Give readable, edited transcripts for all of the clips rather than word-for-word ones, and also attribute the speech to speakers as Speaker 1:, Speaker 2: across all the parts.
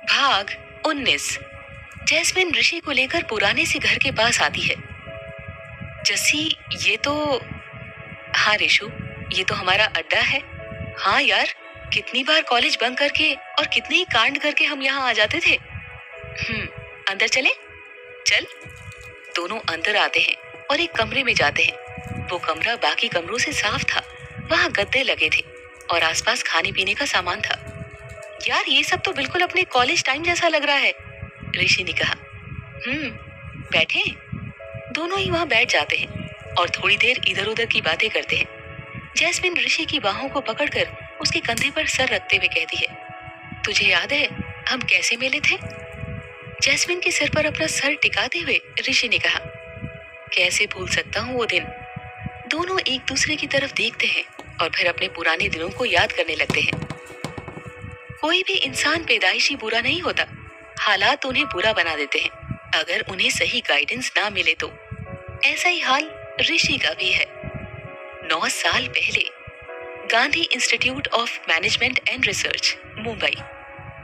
Speaker 1: भाग 19। जैस्मिन ऋषि को लेकर पुराने से घर के पास आती है। जस्सी, ये तो... हाँ रिशु, ये तो हमारा अड्डा है। हाँ यार, कितनी बार कॉलेज बंक करके और कितने ही कांड करके हम यहाँ आ जाते थे। अंदर चले? चल। दोनों अंदर आते हैं और एक कमरे में जाते हैं। वो कमरा बाकी कमरों से साफ था। वहाँ गद्दे लगे थे और आसपास खाने पीने का सामान था। यार, ये सब तो बिल्कुल अपने कॉलेज टाइम जैसा लग रहा है, ऋषि ने कहा। बैठे? दोनों ही वहाँ बैठ जाते हैं और थोड़ी देर इधर उधर की बातें करते हैं। जैस्मिन ऋषि की बाहों को पकड़कर उसके कंधे पर सर रखते हुए कहती है, तुझे याद है हम कैसे मिले थे? जैस्मिन के सिर पर अपना सर टिकाते हुए ऋषि ने कहा, कैसे भूल सकता हूँ वो दिन। दोनों एक दूसरे की तरफ देखते हैं और फिर अपने पुराने दिनों को याद करने लगते हैं। कोई भी इंसान पैदाइशी बुरा नहीं होता। हालात उन्हें बुरा बना देते हैं अगर उन्हें सही गाइडेंस ना मिले तो। ऐसा ही हाल ऋषि का भी है। 9 साल पहले Gandhi institute of management and research, Mumbai,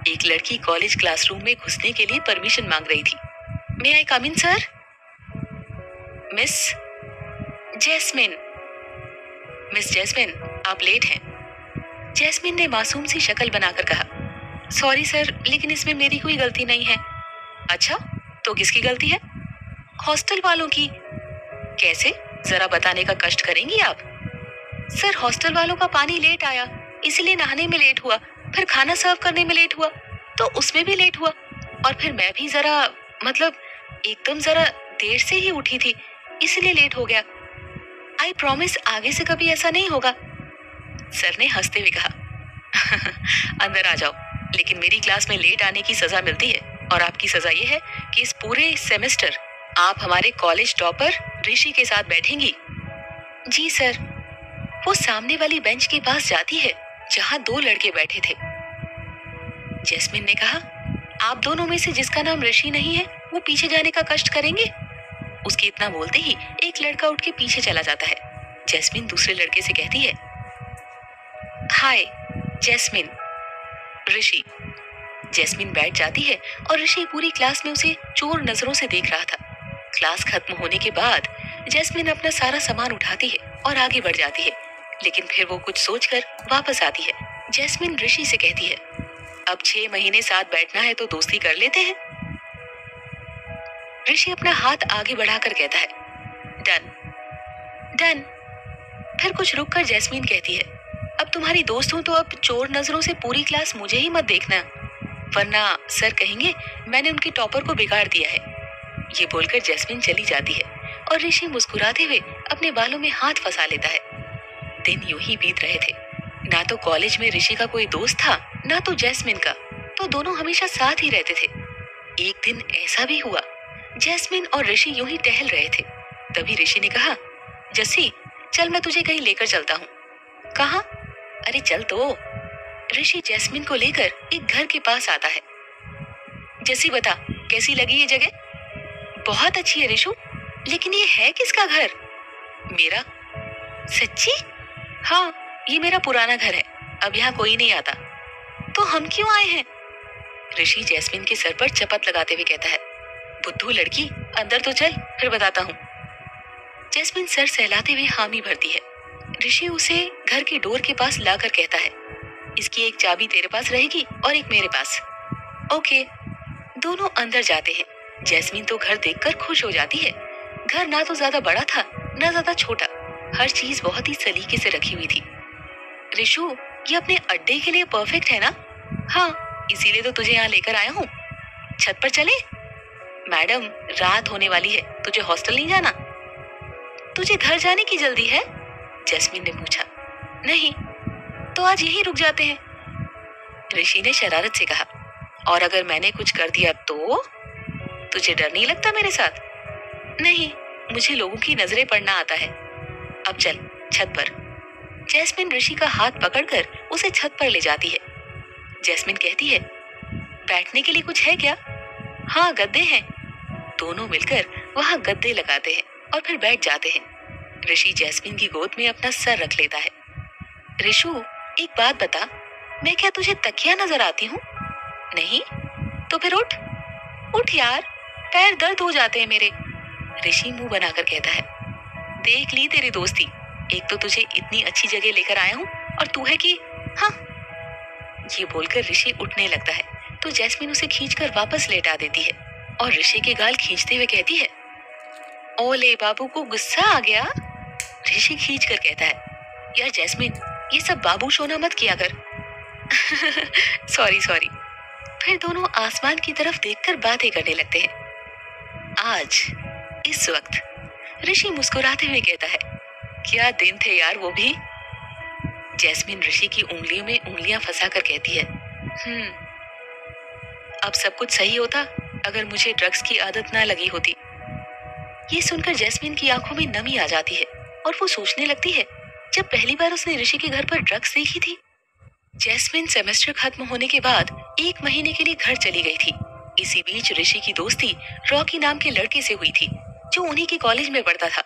Speaker 1: एक लड़की कॉलेज क्लासरूम में घुसने के लिए परमिशन मांग रही थी। May I come in sir? Miss Jasmine. Miss Jasmine, आप लेट हैं। जैस्मिन ने मासूम सी शक्ल बनाकर कहा, सॉरी सर, लेकिन इसमें मेरी कोई गलती नहीं है। अच्छा, तो किसकी गलती है? हॉस्टल वालों की। कैसे? जरा बताने का कष्ट करेंगी आप? सर, हॉस्टल वालों का पानी लेट आया, इसलिए नहाने में लेट हुआ, फिर खाना सर्व करने में लेट हुआ, तो उसमें भी लेट हुआ, और फिर मैं भी एकदम जरा देर से ही उठी थी, इसलिए लेट हो गया। आई प्रॉमिस आगे से कभी ऐसा नहीं होगा। सर ने हंसते हुए कहा, अंदर आ जाओ, लेकिन मेरी क्लास में लेट आने की सजा मिलती है, और आपकी सजा ये है कि इस पूरे सेमेस्टर आप हमारे कॉलेज टॉपर ऋषि के साथ बैठेंगी। जी सर। वो सामने वाली बेंच के पास जाती है जहां 2 लड़के बैठे थे। जैस्मिन ने कहा, आप दोनों में से जिसका नाम ऋषि नहीं है वो पीछे जाने का कष्ट करेंगे। उसके इतना बोलते ही एक लड़का उठ के पीछे चला जाता है। जैस्मिन दूसरे लड़के से कहती है, हाय जैस्मिन, ऋषि। जैस्मिन बैठ जाती है और ऋषि पूरी क्लास में उसे चोर नजरों से देख रहा था। क्लास खत्म होने के बाद जैस्मिन अपना सारा सामान उठाती है और आगे बढ़ जाती है, लेकिन फिर वो कुछ सोचकर वापस आती है। जैस्मिन ऋषि से कहती है, अब 6 महीने साथ बैठना है तो दोस्ती कर लेते हैं। ऋषि अपना हाथ आगे बढ़ाकर कहता है, डन डन। फिर कुछ रुककर जैस्मिन कहती है, अब तुम्हारी दोस्त हूं तो अब चोर नजरों से पूरी क्लास मुझे ही मत देखना, वरना सर कहेंगे मैंने उनकी टॉपर को बिगाड़ दिया है। ये बोलकर जैस्मिन चली जाती है और ऋषि मुस्कुराते हुए अपने बालों में हाथ फंसा लेता है। दिन यूं ही बीत रहे थे। ना तो कॉलेज में ऋषि का कोई दोस्त था, ना तो जैस्मिन का, तो दोनों हमेशा साथ ही रहते थे। एक दिन ऐसा भी हुआ, जैस्मिन और ऋषि यूं ही टहल रहे थे। तभी ऋषि ने कहा, जस्सी चल, मैं तुझे कहीं लेकर चलता हूँ। कहाँ? अरे चल तो। ऋषि जैस्मिन को लेकर एक घर के पास आता है। जस्सी बता, कैसी लगी ये जगह? बहुत अच्छी है ऋषु, लेकिन ये है किसका घर? मेरा। सच्ची? हाँ, ये मेरा पुराना घर है, अब यहाँ कोई नहीं आता। तो हम क्यों आए हैं? ऋषि जैस्मिन के सर पर चपत लगाते हुए कहता है, बुद्धू लड़की, अंदर तो चल, फिर बताता हूँ। जैस्मिन सर सहलाते हुए हामी भरती है। ऋषि उसे घर के डोर के पास लाकर कहता है, इसकी एक चाबी तेरे पास रहेगी और एक मेरे पास। ओके। दोनों अंदर जाते हैं। जैस्मिन तो घर देखकर खुश हो जाती है। घर ना तो ज्यादा बड़ा था, ना ज्यादा छोटा, हर चीज बहुत ही सलीके से रखी हुई थी। ऋषु, ये अपने अड्डे के लिए परफेक्ट है ना? हाँ, इसीलिए तो तुझे यहाँ लेकर आया हूँ। छत पर चले? मैडम, रात होने वाली है, तुझे हॉस्टल नहीं जाना? तुझे घर जाने की जल्दी है? जैस्मिन ने पूछा। नहीं, तो आज यहीं रुक जाते हैं, ऋषि ने शरारत से कहा। और अगर मैंने कुछ कर दिया तो? तुझे डर नहीं लगता मेरे साथ? नहीं, मुझे लोगों की नजरें पड़ना आता है। अब चल छत पर। जैस्मिन ऋषि का हाथ पकड़कर उसे छत पर ले जाती है। जैस्मिन कहती है, बैठने के लिए कुछ है क्या? हाँ, गद्दे हैं। दोनों मिलकर वहाँ गद्दे लगाते हैं और फिर बैठ जाते हैं। ऋषि जैस्मिन की गोद में अपना सर रख लेता है। ऋषु, एक बात बता, मैं क्या तुझे तकिया नजर आती हूँ? नहीं। तो फिर उठ, उठ यार, पैर दर्द हो जाते हैं मेरे। ऋषि मुंह बनाकर कहता है। देख ली तेरी दोस्ती, एक तो तुझे इतनी अच्छी जगह लेकर आया हूँ और तू है कि हाँ। ये बोलकर ऋषि उठने लगता है तो जैस्मिन उसे खींचकर वापस लेटा देती है और ऋषि के गाल खींचते हुए कहती है, ओले बाबू को गुस्सा आ गया। ऋषि खींच कर कहता है, यार जैस्मिन, ये सब बाबू शोना मत किया कर। Sorry sorry. फिर दोनों आसमान की तरफ देखकर बातें करने लगते हैं। आज इस वक्त ऋषि मुस्कुराते हुए कहता है, क्या दिन थे यार वो भी। जैस्मिन ऋषि की उंगलियों में उंगलियां फंसाकर कहती है, अब सब कुछ सही होता अगर मुझे ड्रग्स की आदत ना लगी होती। ये सुनकर जैस्मिन की आंखों में नमी आ जाती है और वो सोचने लगती है जब पहली बार उसने ऋषि के घर पर ड्रग्स देखी थी। जैस्मिन सेमेस्टर खत्म होने के बाद 1 महीने के लिए घर चली गई थी। इसी बीच ऋषि की दोस्ती रॉकी नाम के लड़के से हुई थी जो उन्हीं के कॉलेज में पढ़ता था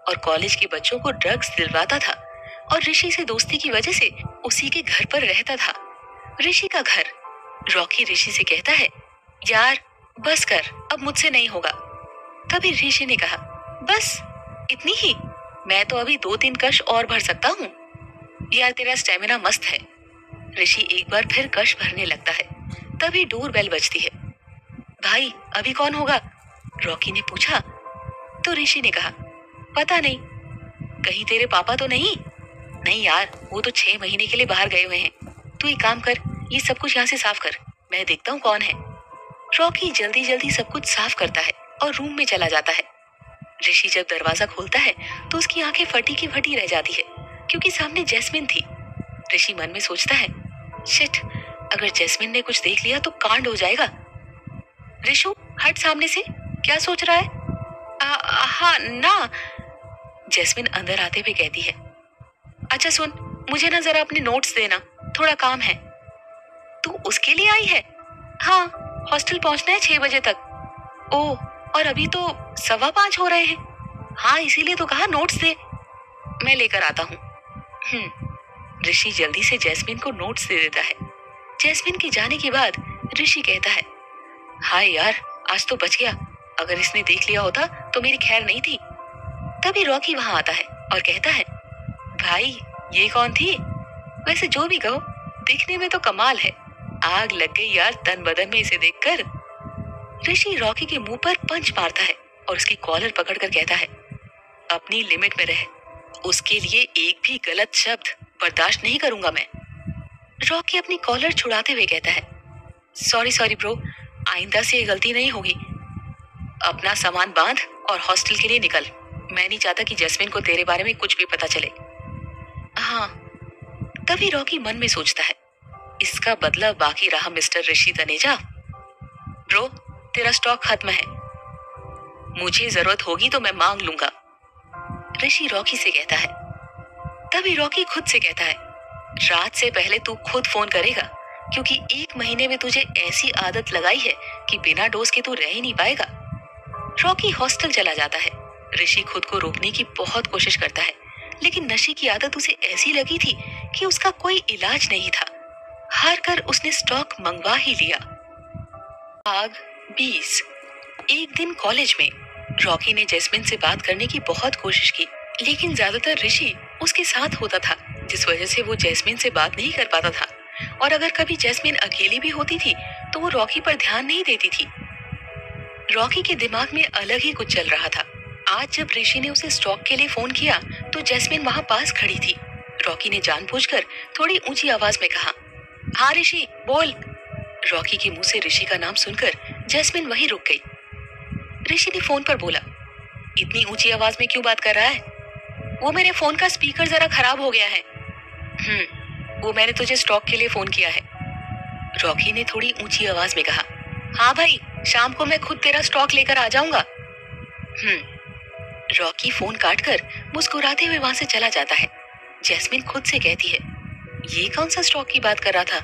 Speaker 1: और कॉलेज के बच्चों को ड्रग्स दिलवाता था और ऋषि से दोस्ती की वजह से उसी के घर पर रहता था। ऋषि का घर। रॉकी ऋषि से कहता है, यार बस कर, अब मुझसे नहीं होगा। तभी ऋषि ने कहा, बस इतनी ही? मैं तो अभी 2-3 कश और भर सकता हूँ। यार तेरा स्टेमिना मस्त है। ऋषि एक बार फिर कश भरने लगता है। तभी डोर बेल बजती है। भाई अभी कौन होगा? रॉकी ने पूछा। तो ऋषि ने कहा, पता नहीं, कहीं तेरे पापा तो नहीं? नहीं यार, वो तो 6 महीने के लिए बाहर गए हुए हैं। तू एक काम कर, ये सब कुछ यहाँ से साफ कर, मैं देखता हूँ कौन है। रॉकी जल्दी जल्दी सब कुछ साफ करता है और रूम में चला जाता है। ऋषि जब दरवाजा खोलता है तो उसकी आंखें फटी की फटी रह जाती है क्योंकि सामने जैस्मिन थी। ऋषि मन में सोचता है, शिट, अगर जैस्मिन ने कुछ देख लिया तो कांड हो जाएगा। ऋषु हट सामने से, क्या सोच रहा है? हाँ ना। जैस्मिन अंदर आते हुए कहती है, अच्छा सुन, मुझे ना जरा अपने नोट्स देना, थोड़ा काम है। तू उसके लिए आई है? हाँ, हॉस्टल पहुंचना है 6 बजे तक। ओह, और अभी तो 5:15 हो रहे हैं। हाँ, इसीलिए तो कहा नोट्स दे, मैं लेकर आता हूँ। ऋषि जल्दी से जैस्मिन को नोट्स दे देता है। जैस्मिन के जाने के बाद ऋषि कहता है, हाय यार, आज तो बच गया, अगर इसने देख लिया होता तो मेरी खैर नहीं थी। तभी रॉकी वहां आता है और कहता है, भाई ये कौन थी? वैसे जो भी कहो, दिखने में तो कमाल है। आग लग गई यार तन बदन में इसे देखकर। ऋषि रॉकी के मुंह पर पंच मारता है और उसकी कॉलर पकड़कर कहता है, अपनी लिमिट में रह, उसके लिए एक भी गलत शब्द बर्दाश्त नहीं करूंगा मैं। रॉकी अपनी कॉलर छुड़ाते हुए कहता है, सॉरी सॉरी ब्रो, आइंदा से ये गलती नहीं होगी। अपना सामान बांध और हॉस्टल के लिए निकल। मैं नहीं चाहता कि जैस्मिन को तेरे बारे में कुछ भी पता चले। हाँ। तभी रॉकी मन में सोचता है, इसका बदला बाकी रहा मिस्टर ऋषि तनेजा। ब्रो, तेरा स्टॉक खत्म है, मुझे जरूरत होगी तो मैं मांग लूंगा। ऋषि रॉकी से कहता है। तभी रॉकी खुद से कहता है, रात से पहले तू खुद फोन करेगा क्योंकि 1 महीने में तुझे ऐसी आदत लगाई है कि बिना डोज के तू रह ही नहीं पाएगा। रॉकी हॉस्टल चला जाता है। ऋषि खुद को रोकने की बहुत कोशिश करता है लेकिन नशे की आदत उसे ऐसी लगी थी कि उसका कोई इलाज नहीं था। हार कर उसने स्टॉक मंगवा ही लिया। भाग 20। एक दिन कॉलेज में रॉकी ने जैस्मिन से बात करने की बहुत कोशिश की लेकिन ज्यादातर ऋषि उसके साथ होता था जिस वजह से वो जैस्मिन से बात नहीं कर पाता था और अगर कभी जैस्मिन अकेली भी होती थी तो वो रॉकी पर ध्यान नहीं देती थी। रॉकी के दिमाग में अलग ही कुछ चल रहा था। आज जब ऋषि ने उसे स्टॉक के लिए फोन किया तो जैस्मिन वहां पास खड़ी थी। रॉकी ने जानबूझकर थोड़ी ऊंची आवाज में कहा, हाँ ऋषि बोल। रॉकी के मुंह से ऋषि का नाम सुनकर जैस्मिन वहीं रुक गई। ऋषि ने फोन पर बोला, इतनी ऊंची आवाज में क्यों बात कर रहा है? वो मेरे फोन का स्पीकर जरा खराब हो गया है। वो मैंने तुझे स्टॉक के लिए फोन किया है। रॉकी ने थोड़ी ऊंची आवाज में कहा, हाँ भाई, शाम को मैं खुद तेरा स्टॉक लेकर आ जाऊंगा। रॉकी फोन काटकर मुस्कुराते हुए वहां से चला जाता है। जैस्मिन खुद से कहती है, ये कौन सा स्टॉक की बात कर रहा था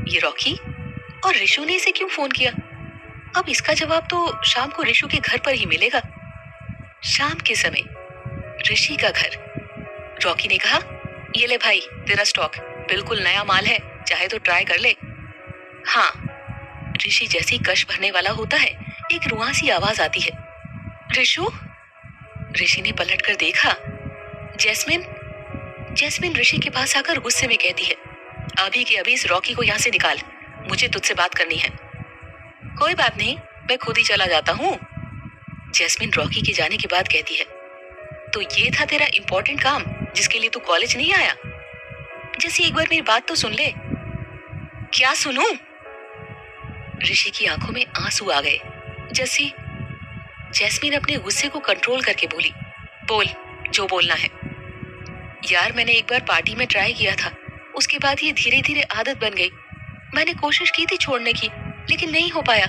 Speaker 1: ये रॉकी? और ऋषु ने इसे क्यों फोन किया? अब इसका जवाब तो शाम को ऋषु के घर पर ही मिलेगा। शाम के समय ऋषि का घर। रॉकी ने कहा, ये ले भाई तेरा स्टॉक, बिल्कुल नया माल है, चाहे तो ट्राई कर ले। हाँ। ऋषि जैसी कश भरने वाला होता है, एक रुआंसी आवाज आती है, ऋषु। ऋषि ने पलटकर देखा। जैस्मिन। जैस्मिन ऋषि के पास आकर गुस्से में कहती है, अभी के अभी इस रॉकी को यहाँ से निकाल, मुझे तुझसे बात करनी है। कोई बात नहीं, मैं खुद ही चला जाता हूँ। जैस्मिन रॉकी के जाने के बाद कहती है, तो ये था तेरा इंपॉर्टेंट काम जिसके लिए तू कॉलेज नहीं आया? जैसी एक बार मेरी बात तो सुन ले। क्या सुनूं? ऋषि की आंखों में आंसू आ गए। जैसी जैस्मिन अपने गुस्से को कंट्रोल करके बोली, बोल जो बोलना है। यार मैंने एक बार पार्टी में ट्राई किया था, उसके बाद ये धीरे धीरे आदत बन गई। मैंने कोशिश की थी छोड़ने की, लेकिन नहीं हो पाया।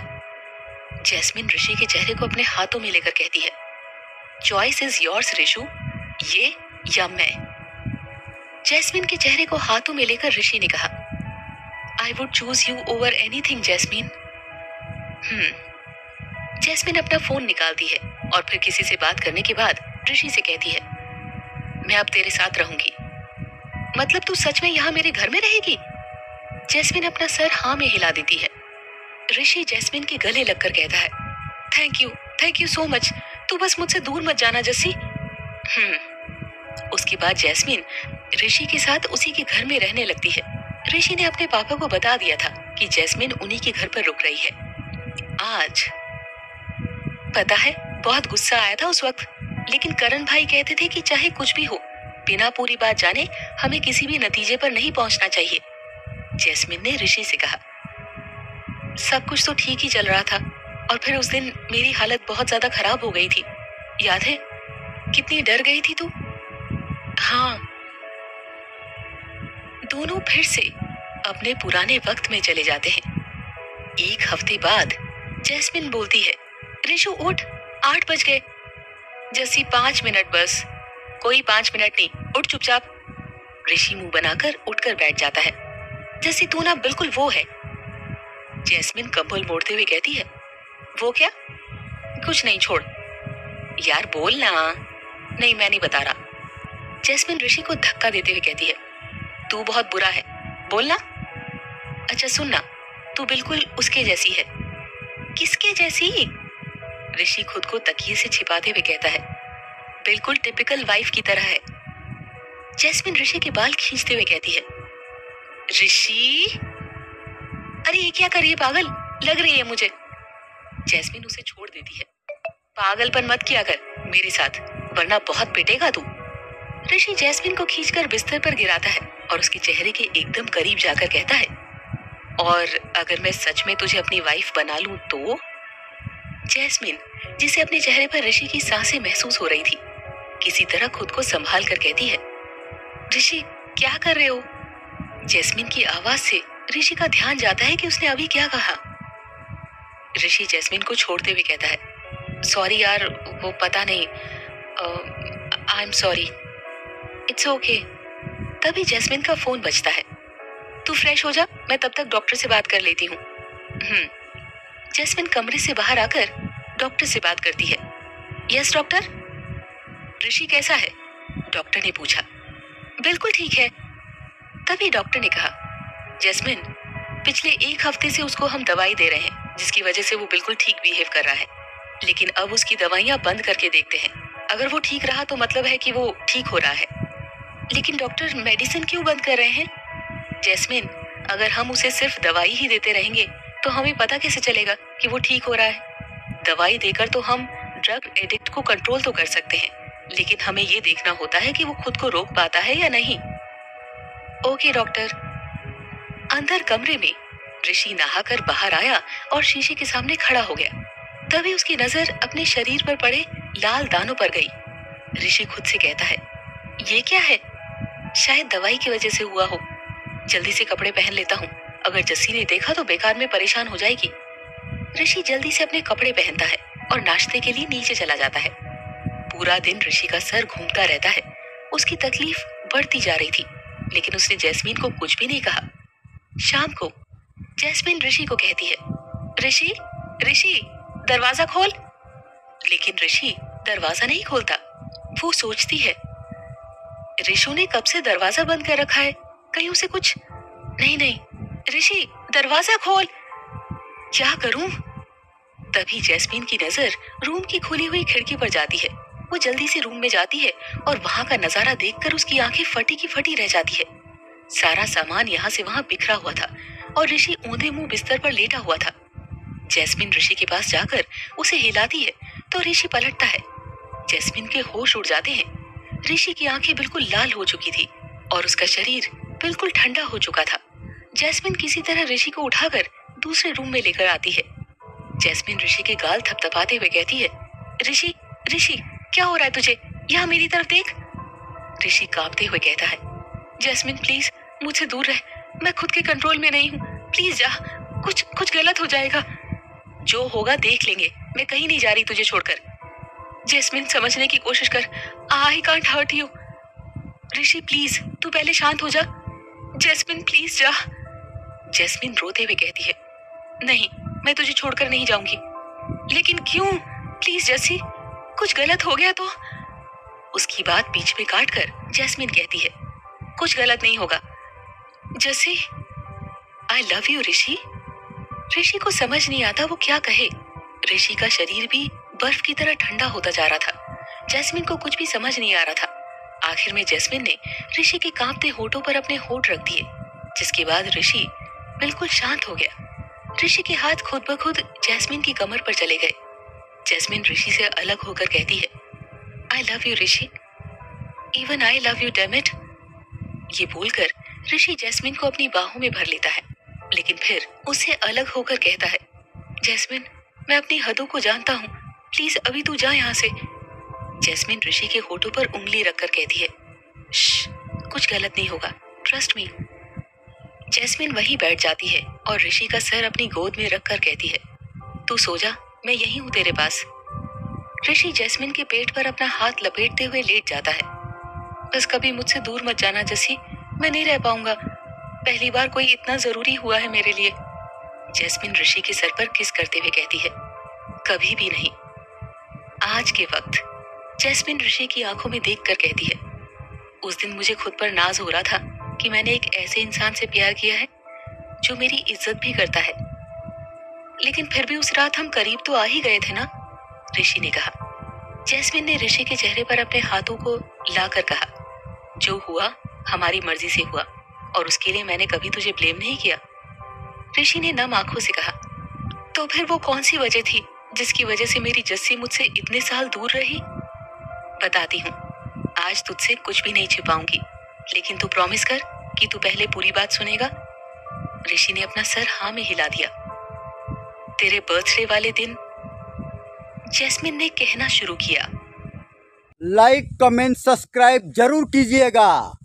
Speaker 1: जैस्मिन ऋषि के चेहरे को अपने हाथों में लेकर कहती है, चॉइस इज योर्स ऋषु, ये या मैं। जैस्मिन के चेहरे को हाथों में लेकर ऋषि ने कहा, I would choose you over anything Jasmine. Jasmine अपना फोन निकालती है और फिर किसी से बात करने के बाद ऋषि से कहती है, मैं अब तेरे साथ रहूंगी। मतलब तू सच में यहाँ मेरे घर में रहेगी? जैस्मिन अपना सर हाँ में हिला देती है। ऋषि जैस्मिन के गले लगकर कहता है, थैंक यू सो मच, तू बस मुझसे दूर मत जाना जस्सी। उसके बाद जैस्मिन ऋषि के साथ उसी के घर में रहने लगती है। ऋषि ने अपने पापा को बता दिया था कि जैस्मिन उन्हीं के घर पर रुक रही है। आज पता है बहुत गुस्सा आया था उस वक्त, लेकिन करण भाई कहते थे कि चाहे कुछ भी हो, बिना पूरी बात जाने हमें किसी भी नतीजे पर नहीं पहुंचना चाहिए। जैस्मिन ने ऋषि से कहा, सब कुछ तो ठीक ही चल रहा था और फिर उस दिन मेरी हालत बहुत ज्यादा खराब हो गई थी, याद है? कितनी डर गई थी तू। हाँ। दोनों फिर से अपने पुराने वक्त में चले जाते हैं। एक हफ्ते बाद जैस्मिन बोलती है, ऋषु उठ, 8 बज गए। जैसी 5 मिनट बस। कोई 5 मिनट नहीं, उठ चुपचाप। ऋषि मुंह बनाकर उठकर बैठ जाता है। जैसी तू ना बिल्कुल वो है। जैस्मिन कंबल मोड़ते हुए कहती है, वो क्या? कुछ नहीं, छोड़। यार बोल ना। नहीं मैं नहीं बता रहा। जैस्मिन ऋषि को धक्का देते हुए कहती है, तू बहुत बुरा है, बोलना। अच्छा सुन ना, तू बिल्कुल उसके जैसी है। किसके जैसी? ऋषि खुद को तकिए से छिपाते हुए कहता है, बिल्कुल टिपिकल वाइफ की तरह है। जैस्मिन ऋषि के बाल खींचते हुए कहती है, ऋषि, अरे ये क्या कर रही है पागल, लग रही है मुझे। जैस्मिन उसे छोड़ देती है। पागलपन मत किया कर मेरे साथ, वरना बहुत पिटेगा तू। ऋषि जैस्मिन को खींचकर बिस्तर पर गिराता है और उसके चेहरे के एकदम करीब जाकर कहता है, और अगर मैं सच में तुझे अपनी वाइफ बना लूं तो? जैस्मिन, जिसे अपने चेहरे पर ऋषि की सांसें महसूस हो रही थी, किसी तरह खुद को संभाल कर कहती है, ऋषि क्या कर रहे हो? जैस्मिन की आवाज से ऋषि का ध्यान जाता है कि उसने अभी क्या कहा। ऋषि जैस्मिन को छोड़ते हुए कहता है, सॉरी यार, वो पता नहीं, I am sorry. It's okay. तभी जैस्मिन का फोन बजता है। तू फ्रेश हो जा, मैं तब तक डॉक्टर से बात कर लेती हूँ। जैस्मिन कमरे से बाहर आकर डॉक्टर से बात करती है। Yes doctor. ऋषि कैसा है? डॉक्टर ने पूछा। बिल्कुल ठीक है। तभी डॉक्टर ने कहा, जैस्मिन, पिछले 1 हफ्ते से उसको हम दवाई दे रहे हैं, जिसकी वजह से वो बिल्कुल ठीक बिहेव कर रहा है, लेकिन अब उसकी दवाइयां बंद करके देखते हैं। अगर वो ठीक रहा तो मतलब है कि वो ठीक हो रहा है। लेकिन डॉक्टर, मेडिसिन क्यों बंद कर रहे हैं? जैस्मिन, अगर हम उसे सिर्फ दवाई ही देते रहेंगे तो हमें पता कैसे चलेगा कि वो ठीक हो रहा है? दवाई देकर तो हम ड्रग एडिक्ट को कंट्रोल तो कर सकते हैं, लेकिन हमें ये देखना होता है कि वो खुद को रोक पाता है या नहीं। Okay doctor. अंदर कमरे में ऋषि नहाकर बाहर आया और शीशे के सामने खड़ा हो गया। तभी उसकी नजर अपने शरीर पर पड़े लाल दानों पर गई। ऋषि खुद से कहता है, ये क्या है? शायद दवाई की वजह से हुआ हो। जल्दी से कपड़े पहन लेता हूँ, अगर जस्सी ने देखा तो बेकार में परेशान हो जाएगी। ऋषि जल्दी से अपने कपड़े पहनता है और नाश्ते के लिए नीचे चला जाता है। पूरा दिन ऋषि का सर घूमता रहता है। उसकी तकलीफ बढ़ती जा रही थी, लेकिन उसने जैस्मीन को कुछ भी नहीं कहा। शाम को जैस्मीन ऋषि को कहती है, ऋषि, ऋषि, दरवाजा खोल। लेकिन ऋषि दरवाजा नहीं खोलता। वो सोचती है, ऋषु ने कब से दरवाजा बंद कर रखा है, कहीं उसे कुछ नहीं। ऋषि, दरवाजा खोल। क्या करूं? तभी जैस्मिन की नजर रूम की खुली हुई खिड़की पर जाती है। वो जल्दी से रूम में जाती है और वहां का नजारा देखकर उसकी आंखें फटी की फटी रह जाती है। सारा सामान यहाँ से वहां बिखरा हुआ था और ऋषि औंधे मुंह बिस्तर पर लेटा हुआ था। जैस्मिन ऋषि के पास जाकर उसे हिलाती है तो ऋषि पलटता है। जैस्मिन के होश उड़ जाते हैं। ऋषि की आंखें बिल्कुल लाल हो चुकी थी और उसका शरीर बिल्कुल ठंडा हो चुका था। जैस्मिन किसी तरह ऋषि को उठाकर दूसरे रूम में लेकर आती है। जैस्मिन ऋषि के गाल थपथपाते हुए कहती है, ऋषि ऋषि क्या हो रहा है तुझे? यहाँ मेरी तरफ देख। ऋषि कांपते हुए कहता है, जैस्मिन प्लीज मुझसे दूर रह, मैं खुद के कंट्रोल में नहीं हूँ, प्लीज जा, कुछ कुछ गलत हो जाएगा। जो होगा देख लेंगे, मैं कहीं नहीं जा रही तुझे छोड़कर। जैस्मिन समझने की कोशिश कर, I can't hurt you. Rishi please तू पहले शांत हो जा। जैस्मिन प्लीज जा। जैस्मिन रोते हुए कहती है, नहीं मैं तुझे छोड़कर नहीं जाऊंगी। लेकिन क्यों? प्लीज जैसी, कुछ गलत हो गया तो? उसकी बात बीच में काट कर जैस्मिन कहती है, कुछ गलत नहीं होगा। जैसी, आई लव यू ऋषि। ऋषि को समझ नहीं आता वो क्या कहे। ऋषि का शरीर भी बर्फ की तरह ठंडा होता जा रहा था। जैस्मिन को कुछ भी समझ नहीं आ रहा था। आखिर में जैस्मिन ने ऋषि के कांपते होठों पर अपने होठ रख दिए, जिसके बाद ऋषि बिल्कुल शांत हो गया। ऋषि के हाथ खुद ब खुद जैस्मिन की कमर पर चले गए। जैस्मिन ऋषि से अलग होकर कहती है, I love you Rishi, even I love you damn it. ये बोलकर ऋषि जैस्मिन को अपनी बाहों में भर लेता है, लेकिन फिर उससे अलग होकर कहता है, जैस्मिन मैं अपनी हदों को जानता हूँ, प्लीज अभी तू जा यहाँ से। जैस्मिन ऋषि के होठों पर उंगली रखकर कहती है, कुछ गलत नहीं होगा, ट्रस्ट मी। जैस्मिन वहीं बैठ जाती है और ऋषि का सर अपनी गोद में रखकर कहती है, तू सो जा, मैं यहीं हूँ तेरे पास। ऋषि जैस्मिन के पेट पर अपना हाथ लपेटते हुए लेट जाता है। बस कभी मुझसे दूर मत जाना जैसी, मैं नहीं रह पाऊंगा। पहली बार कोई इतना जरूरी हुआ है मेरे लिए। जैस्मिन ऋषि के सर पर किस करते हुए कहती है, कभी भी नहीं। आज के वक्त जैस्मिन ऋषि की आंखों में देखकर कहती है, उस दिन मुझे खुद पर नाज हो रहा था कि मैंने एक ऐसे इंसान से प्यार किया है जो मेरी इज्जत भी करता है। लेकिन फिर भी उस रात हम करीब तो आ ही गए थे ना, ऋषि ने कहा। जैस्मिन ने ऋषि के चेहरे पर अपने हाथों को लाकर कहा, जो हुआ हमारी मर्जी से हुआ और उसके लिए मैंने कभी तुझे ब्लेम नहीं किया। ऋषि ने नम आंखों से कहा, तो फिर वो कौन सी वजह थी जिसकी वजह से मेरी जस्सी मुझसे इतने साल दूर रही? बताती हूँ, आज तुझसे कुछ भी नहीं छिपाऊंगी, लेकिन तू प्रॉमिस कर कि तू पहले पूरी बात सुनेगा। ऋषि ने अपना सर हाँ में हिला दिया। तेरे बर्थडे वाले दिन, जैस्मिन ने कहना शुरू किया।
Speaker 2: लाइक कमेंट सब्सक्राइब जरूर कीजिएगा।